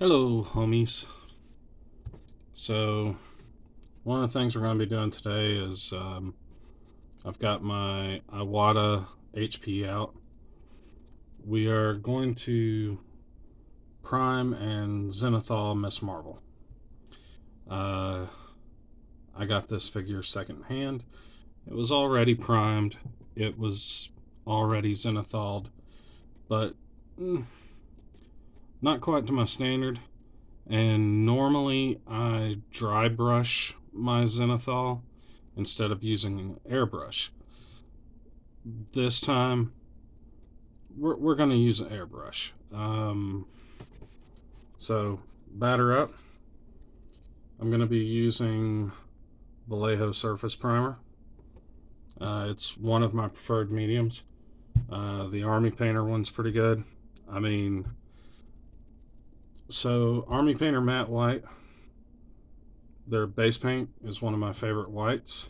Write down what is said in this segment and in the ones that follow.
Hello, homies. So, one of the things we're going to be doing today is I've got my Iwata HP out. We are going to prime and zenithal Miss Marvel. I got this figure secondhand. It was already primed. It was already zenithaled, but not quite to my standard. And normally I dry brush my zenithal instead of using an airbrush. This time we're going to use an airbrush. So batter up. I'm going to be using Vallejo Surface Primer. It's one of my preferred mediums. The Army Painter one's pretty good. So Army Painter Matte White, their base paint is one of my favorite whites.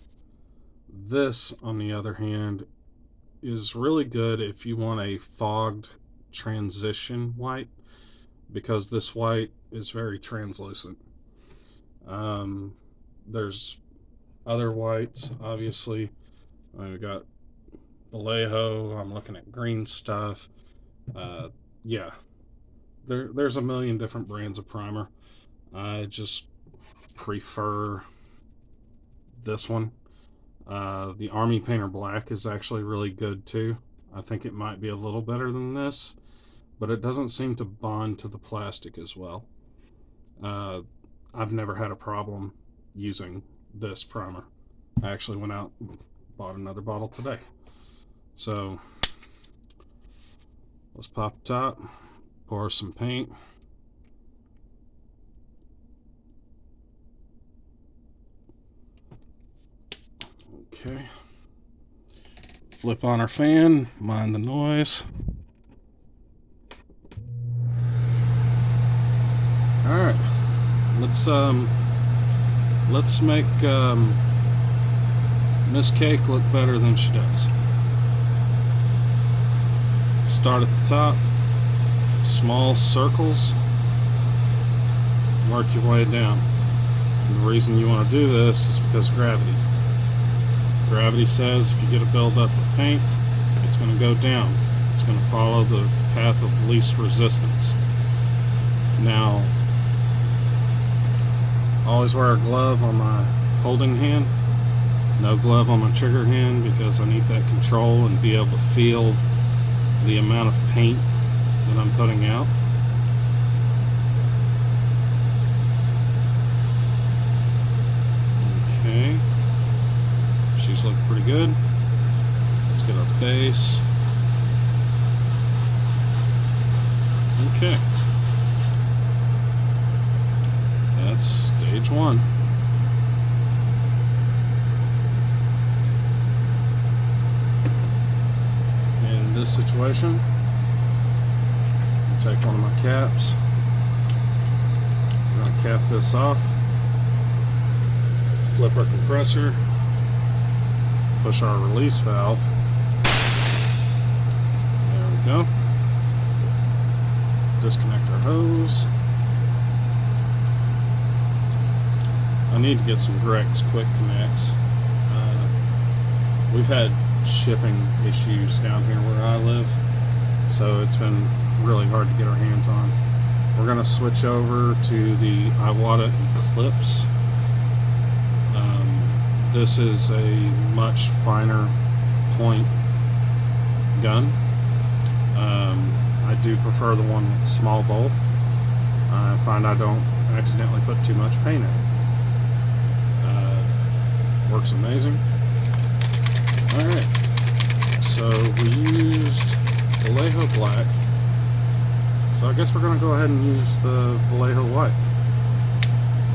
This, on the other hand, is really good if you want a fogged transition white, because this white is very translucent. There's other whites, obviously. We've got Vallejo. I'm looking at green stuff. Yeah, there's a million different brands of primer. I just prefer this one. The Army Painter Black is actually really good too. I think it might be a little better than this, but it doesn't seem to bond to the plastic as well. I've never had a problem using this primer. I actually went out and bought another bottle today. So let's pop the top, pour some paint. Okay. Flip on our fan, mind the noise. Alright. Let's make Miss Cake look better than she does. Start at the top, small circles, work your way down. And the reason you want to do this is because gravity. Gravity says if you get a buildup of paint, it's going to go down. It's going to follow the path of least resistance. Now, always wear a glove on my holding hand, no glove on my trigger hand, because I need that control and be able to feel the amount of paint that I'm putting out. Okay, she's looking pretty good. Let's get our base. Okay, that's stage one. In this situation, I'll take one of my caps. I'm going to cap this off. Flip our compressor. Push our release valve. There we go. Disconnect our hose. I need to get some Grex quick connects. We've had shipping issues down here where I live, so it's been really hard to get our hands on. We're going to switch over to the Iwata Eclipse. This is a much finer point gun. I do prefer the one with the small bolt. I find I don't accidentally put too much paint in it. Works amazing. Alright, so we used Vallejo Black, so I guess we're going to go ahead and use the Vallejo White.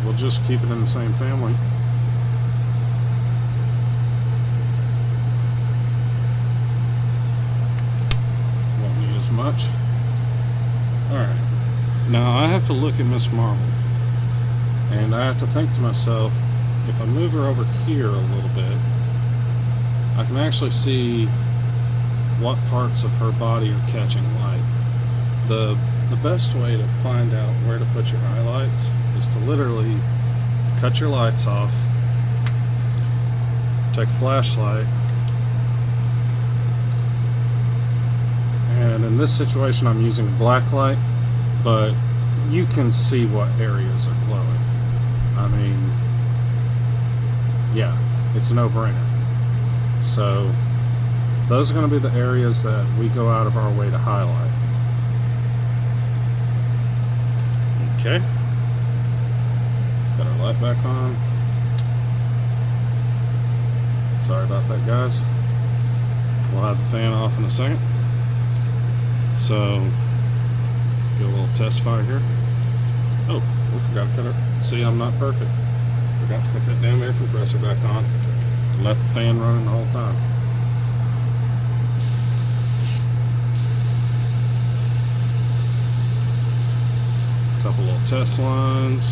We'll just keep it in the same family. Won't need as much. Alright, now I have to look at Miss Marvel, and I have to think to myself, if I move her over here a little bit, I can actually see what parts of her body are catching light. The the best way to find out where to put your highlights is to literally cut your lights off, take a flashlight, and in this situation I'm using a black light, but you can see what areas are glowing. I mean, yeah, it's a no-brainer. So those are going to be the areas that we go out of our way to highlight. Okay, got our light back on. Sorry about that, guys. We'll have the fan off in a second. So, do a little test fire here. Oh, we forgot to cut it. See, I'm not perfect. Forgot to put that damn air compressor back on. Left the fan running the whole time. Couple little test lines.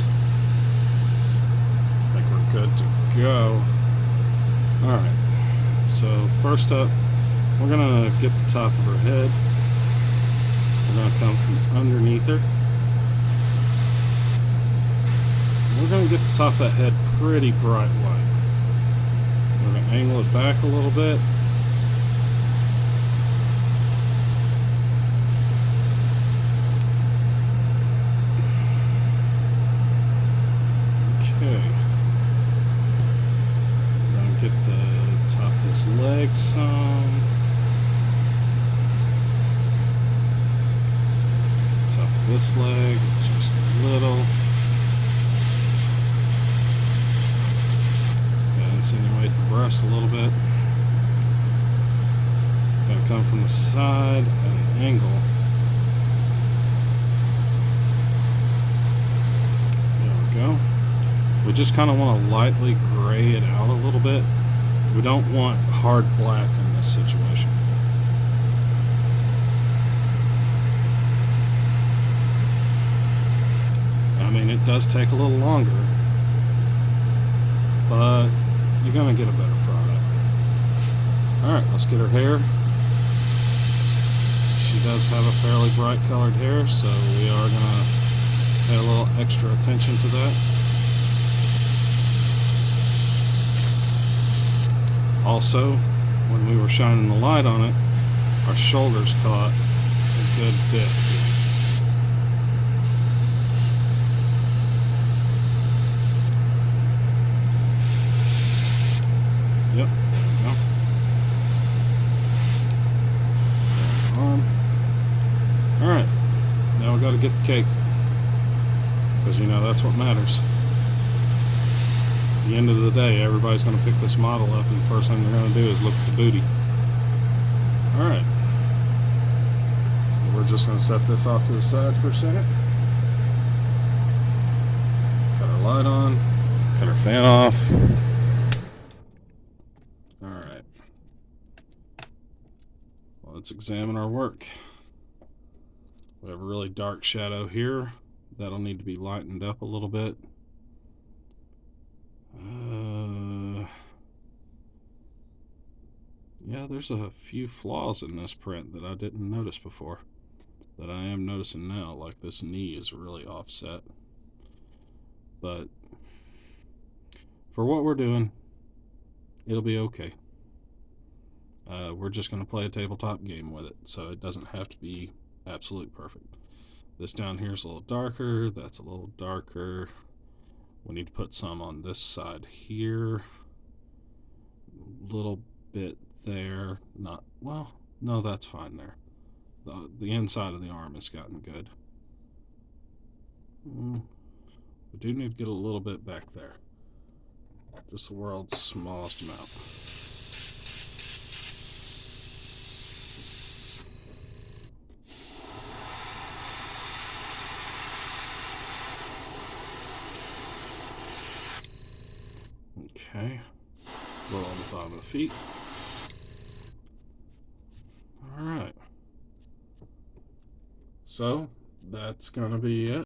I think we're good to go. Alright, so first up, we're going to get the top of her head. We're going to come from underneath her. We're going to get the top of that head pretty bright white. We're going to angle it back a little bit. Okay. We're going to get the top of this leg some. Top of this leg, just a little. Insinuate the breast a little bit. Going to come from the side at an angle. There we go. We just kind of want to lightly gray it out a little bit. We don't want hard black in this situation. I mean, it does take a little longer, but you're going to get a better product. Alright, let's get her hair. She does have a fairly bright colored hair, so we are going to pay a little extra attention to that. Also, when we were shining the light on it, our shoulders caught a good bit here. Yep, there we go. Alright, now we got to get the cake, because you know that's what matters. At the end of the day, everybody's going to pick this model up, and the first thing they're going to do is look at the booty. Alright, we're just going to set this off to the side for a second. Got our light on, cut our fan off. Alright, well, let's examine our work. We have a really dark shadow here. That'll need to be lightened up a little bit. Yeah, there's a few flaws in this print that I didn't notice before, that I am noticing now, like this knee is really offset. But for what we're doing, it'll be okay. We're just going to play a tabletop game with it, so it doesn't have to be absolute perfect. This down here is a little darker, that's a little darker. We need to put some on this side here, a little bit there. Not well, no, that's fine there. The inside of the arm has gotten good. We do need to get a little bit back there, just the world's smallest amount. Okay, a little on the bottom of the feet. Alright, so that's gonna be it.